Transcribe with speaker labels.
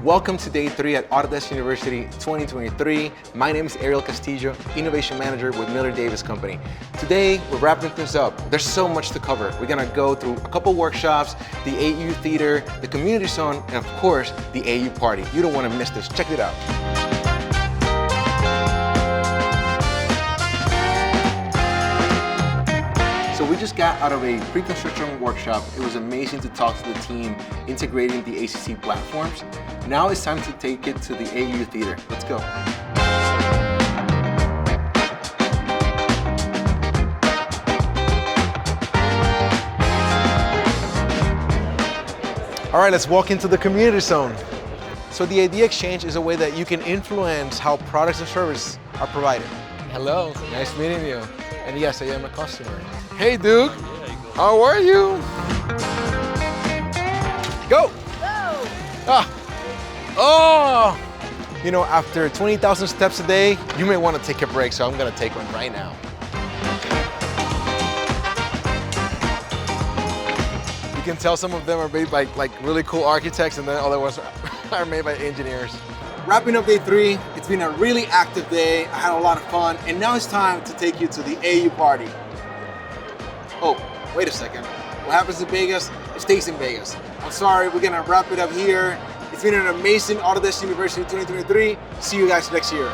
Speaker 1: Welcome to day 3 at Autodesk University 2023. My name is Ariel Castillo, Innovation Manager with Miller Davis Company. Today, we're wrapping things up. There's so much to cover. We're gonna go through a couple workshops, the AU Theater, the Community Zone, and of course, the AU Party. You don't wanna miss this. Check it out. So we just got out of a pre-construction workshop. It was amazing to talk to the team integrating the ACC platforms. Now it's time to take it to the AU Theater. Let's go. All right, let's walk into the Community Zone. So the Idea Exchange is a way that you can influence how products and services are provided. Hello, nice meeting you. And yes, I am a customer. Hey, Duke. How are you? Go! Go! Ah. Oh! You know, after 20,000 steps a day, you may want to take a break, so I'm going to take one right now. You can tell some of them are made by like really cool architects, and then other ones are made by engineers. Wrapping up day 3, it's been a really active day. I had a lot of fun, and now it's time to take you to the AU Party. Oh, wait a second. What happens in Vegas, it stays in Vegas. I'm sorry, we're gonna wrap it up here. It's been an amazing Autodesk University 2023. See you guys next year.